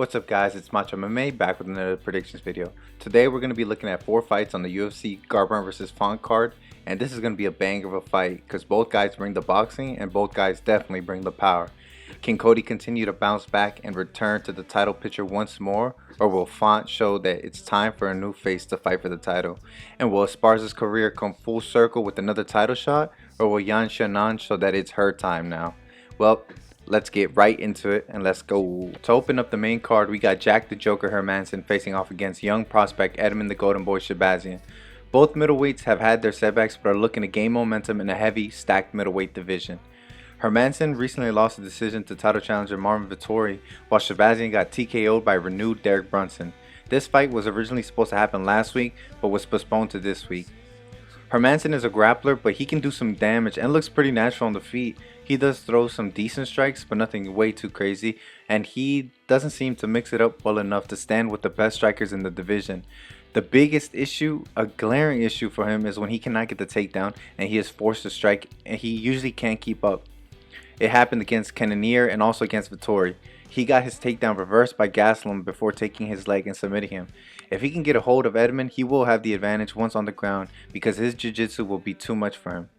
What's up guys, it's Macho MMA back with another predictions video. Today we're going to be looking at 4 fights on the UFC Garbrandt vs. Font card, and this is going to be a banger of a fight because both guys bring the boxing and both guys definitely bring the power. Can Cody continue to bounce back and return to the title picture once more, or will Font show that it's time for a new face to fight for the title? And will Esparza's career come full circle with another title shot, or will Jian show that it's her time now? Well, let's get right into it and let's go. To open up the main card, we got Jack the Joker Hermansson facing off against young prospect Edmund the Golden Boy Shabazian. Both middleweights have had their setbacks but are looking to gain momentum in a heavy, stacked middleweight division. Hermansson recently lost a decision to title challenger Marvin Vettori, while Shabazian got TKO'd by renewed Derek Brunson. This fight was originally supposed to happen last week but was postponed to this week. Hermansson is a grappler, but he can do some damage and looks pretty natural on the feet. He does throw some decent strikes, but nothing way too crazy, and he doesn't seem to mix it up well enough to stand with the best strikers in the division. The biggest issue, a glaring issue for him, is when he cannot get the takedown and he is forced to strike, and he usually can't keep up. It happened against Cannonier and also against Vettori. He got his takedown reversed by Gastelum before taking his leg and submitting him. If he can get a hold of Edmund, he will have the advantage once on the ground because his jiu-jitsu will be too much for him.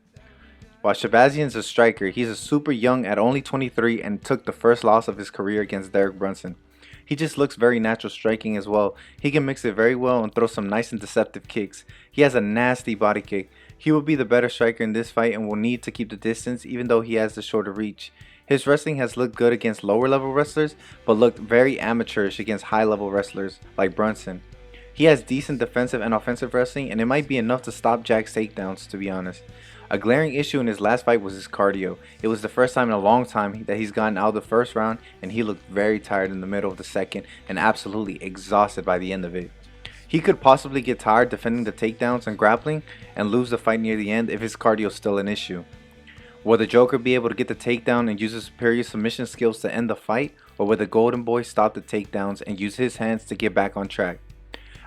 While Shabazian's a striker, he's a super young at only 23 and took the first loss of his career against Derek Brunson. He just looks very natural striking as well. He can mix it very well and throw some nice and deceptive kicks. He has a nasty body kick. He will be the better striker in this fight and will need to keep the distance even though he has the shorter reach. His wrestling has looked good against lower level wrestlers but looked very amateurish against high level wrestlers like Brunson. He has decent defensive and offensive wrestling, and it might be enough to stop Jack's takedowns, to be honest. A glaring issue in his last fight was his cardio. It was the first time in a long time that he's gotten out of the first round, and he looked very tired in the middle of the second and absolutely exhausted by the end of it. He could possibly get tired defending the takedowns and grappling and lose the fight near the end if his cardio is still an issue. Will the Joker be able to get the takedown and use his superior submission skills to end the fight, or will the Golden Boy stop the takedowns and use his hands to get back on track?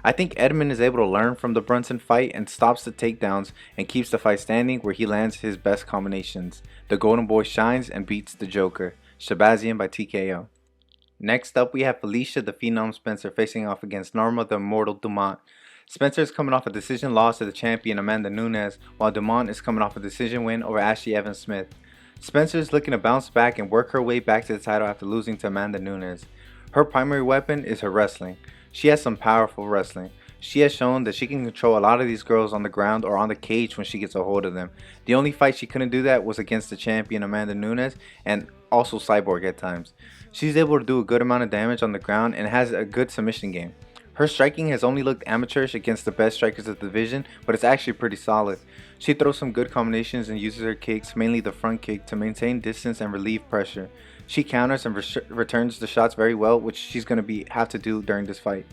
I think Edmund is able to learn from the Brunson fight and stops the takedowns and keeps the fight standing where he lands his best combinations. The Golden Boy shines and beats the Joker. Shabazian by TKO. Next up we have Felicia the Phenom Spencer facing off against Norma the Immortal Dumont. Spencer is coming off a decision loss to the champion Amanda Nunes, while Dumont is coming off a decision win over Ashley Evans Smith. Spencer is looking to bounce back and work her way back to the title after losing to Amanda Nunes. Her primary weapon is her wrestling. She has some powerful wrestling. She has shown that she can control a lot of these girls on the ground or on the cage when she gets a hold of them. The only fight she couldn't do that was against the champion Amanda Nunes and also Cyborg at times. She's able to do a good amount of damage on the ground and has a good submission game. Her striking has only looked amateurish against the best strikers of the division, but it's actually pretty solid. She throws some good combinations and uses her kicks, mainly the front kick, to maintain distance and relieve pressure. She counters and returns the shots very well, which she's going to have to do during this fight.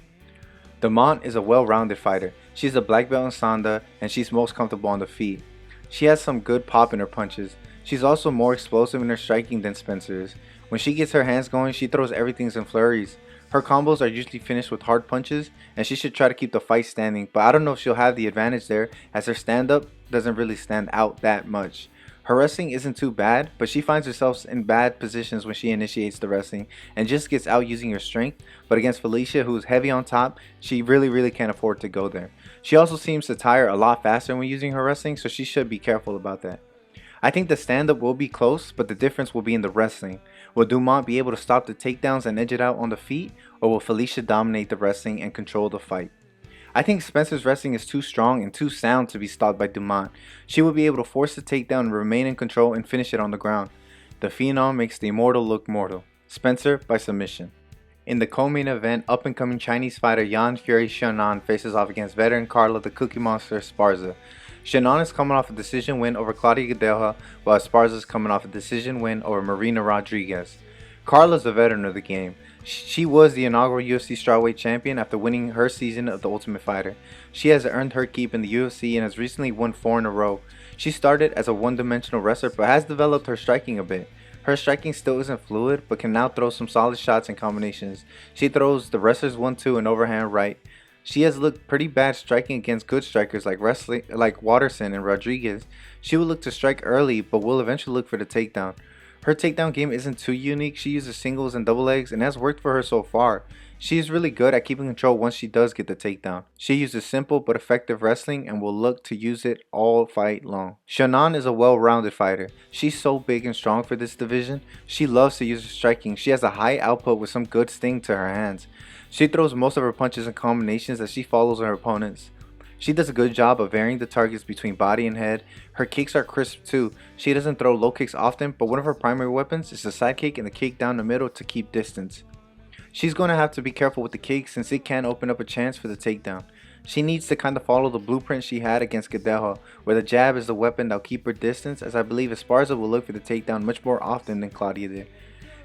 Dumont is a well-rounded fighter. She's a black belt in Sanda and she's most comfortable on the feet. She has some good pop in her punches. She's also more explosive in her striking than Spencer is. When she gets her hands going, she throws everything in flurries. Her combos are usually finished with hard punches, and she should try to keep the fight standing, but I don't know if she'll have the advantage there as her stand-up doesn't really stand out that much. Her wrestling isn't too bad, but she finds herself in bad positions when she initiates the wrestling and just gets out using her strength, but against Felicia, who's heavy on top, she really can't afford to go there. She also seems to tire a lot faster when using her wrestling, so she should be careful about that. I think the stand-up will be close, but the difference will be in the wrestling. Will Dumont be able to stop the takedowns and edge it out on the feet, or will Felicia dominate the wrestling and control the fight? I think Spencer's wrestling is too strong and too sound to be stopped by Dumont. She will be able to force the takedown and remain in control and finish it on the ground. The Phenom makes the immortal look mortal. Spencer by submission. In the co-main event, up-and-coming Chinese fighter Yan Fury Xiaonan faces off against veteran Carla the Cookie Monster Esparza. Xiaonan is coming off a decision win over Claudia Gadelha, while Esparza is coming off a decision win over Marina Rodriguez. Carla is a veteran of the game. She was the inaugural UFC strawweight champion after winning her season of The Ultimate Fighter. She has earned her keep in the UFC and has recently won 4 in a row. She started as a one-dimensional wrestler but has developed her striking a bit. Her striking still isn't fluid but can now throw some solid shots and combinations. She throws the wrestler's 1-2 and overhand right. She has looked pretty bad striking against good strikers like Watterson and Rodriguez. She will look to strike early but will eventually look for the takedown. Her takedown game isn't too unique. She uses singles and double legs and has worked for her so far. She is really good at keeping control once she does get the takedown. She uses simple but effective wrestling and will look to use it all fight long. Shannon is a well-rounded fighter. She's so big and strong for this division. She loves to use her striking. She has a high output with some good sting to her hands. She throws most of her punches and combinations as she follows her opponents. She does a good job of varying the targets between body and head. Her kicks are crisp too. She doesn't throw low kicks often, but one of her primary weapons is the side kick and the kick down the middle to keep distance. She's going to have to be careful with the kick since it can open up a chance for the takedown. She needs to kind of follow the blueprint she had against Gadeja, where the jab is the weapon that'll keep her distance, as I believe Esparza will look for the takedown much more often than Claudia did.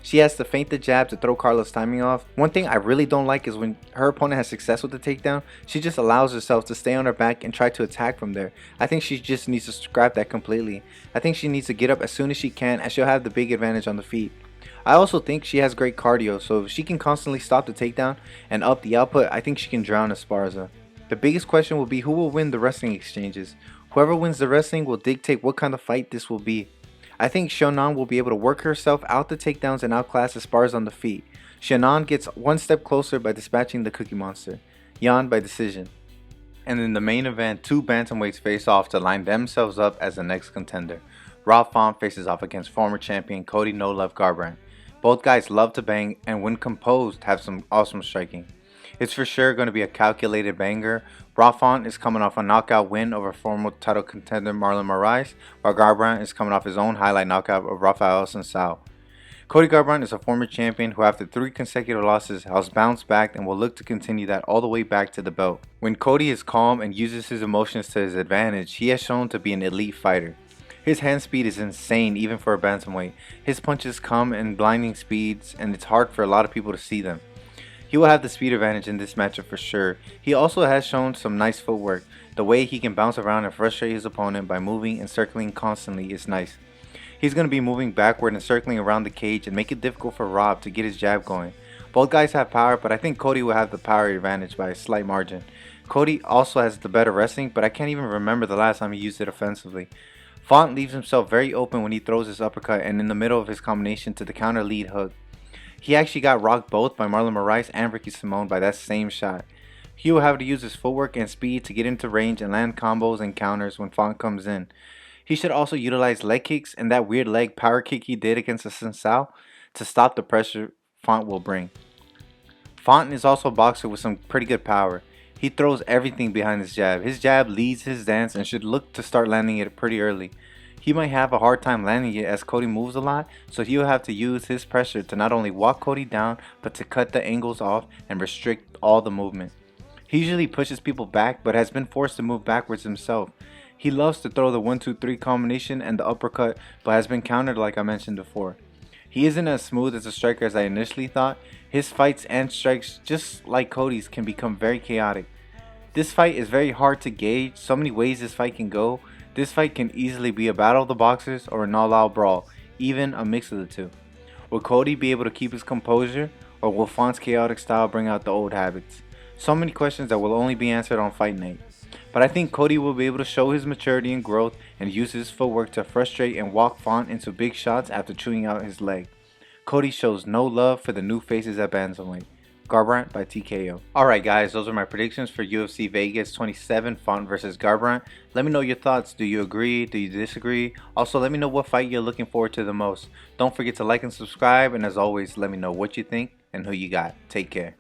She has to feint the jab to throw Carla's timing off. One thing I really don't like is when her opponent has success with the takedown, she just allows herself to stay on her back and try to attack from there. I think she just needs to scrap that completely. I think she needs to get up as soon as she can, as she'll have the big advantage on the feet. I also think she has great cardio, so if she can constantly stop the takedown and up the output, I think she can drown Esparza. The biggest question will be who will win the wrestling exchanges. Whoever wins the wrestling will dictate what kind of fight this will be. I think Shannon will be able to work herself out the takedowns and outclass Esparza on the feet. Shannon gets one step closer by dispatching the Cookie Monster. Jian by decision. And in the main event, two bantamweights face off to line themselves up as the next contender. Rob Font faces off against former champion Cody No Love Garbrandt. Both guys love to bang and when composed have some awesome striking. It's for sure going to be a calculated banger. Rob Font is coming off a knockout win over former title contender Marlon Moraes, while Garbrandt is coming off his own highlight knockout of Rafael Sansao. Cody Garbrandt is a former champion who after 3 consecutive losses has bounced back and will look to continue that all the way back to the belt. When Cody is calm and uses his emotions to his advantage, he has shown to be an elite fighter. His hand speed is insane even for a bantamweight. His punches come in blinding speeds and it's hard for a lot of people to see them. He will have the speed advantage in this matchup for sure. He also has shown some nice footwork. The way he can bounce around and frustrate his opponent by moving and circling constantly is nice. He's going to be moving backward and circling around the cage and make it difficult for Rob to get his jab going. Both guys have power, but I think Cody will have the power advantage by a slight margin. Cody also has the better wrestling, but I can't even remember the last time he used it offensively. Font leaves himself very open when he throws his uppercut and in the middle of his combination to the counter lead hook. He actually got rocked both by Marlon Moraes and Ricky Simone by that same shot. He will have to use his footwork and speed to get into range and land combos and counters when Font comes in. He should also utilize leg kicks and that weird leg power kick he did against the Sansao to stop the pressure Font will bring. Font is also a boxer with some pretty good power. He throws everything behind his jab. His jab leads his dance and should look to start landing it pretty early. He might have a hard time landing it as Cody moves a lot, so he'll have to use his pressure to not only walk Cody down, but to cut the angles off and restrict all the movement. He usually pushes people back, but has been forced to move backwards himself. He loves to throw the 1-2-3 combination and the uppercut, but has been countered like I mentioned before. He isn't as smooth as a striker as I initially thought. His fights and strikes, just like Cody's, can become very chaotic. This fight is very hard to gauge, so many ways this fight can go. This fight can easily be a battle of the boxers or an all-out brawl, even a mix of the two. Will Cody be able to keep his composure, or will Font's chaotic style bring out the old habits? So many questions that will only be answered on fight night. But I think Cody will be able to show his maturity and growth and use his footwork to frustrate and walk Font into big shots after chewing out his leg. Cody shows no love for the new faces at bantamweight. Garbrandt by TKO. Alright guys, those are my predictions for UFC Vegas 27 Font versus Garbrandt. Let me know your thoughts. Do you agree? Do you disagree? Also, let me know what fight you're looking forward to the most. Don't forget to like and subscribe, and as always, let me know what you think and who you got. Take care.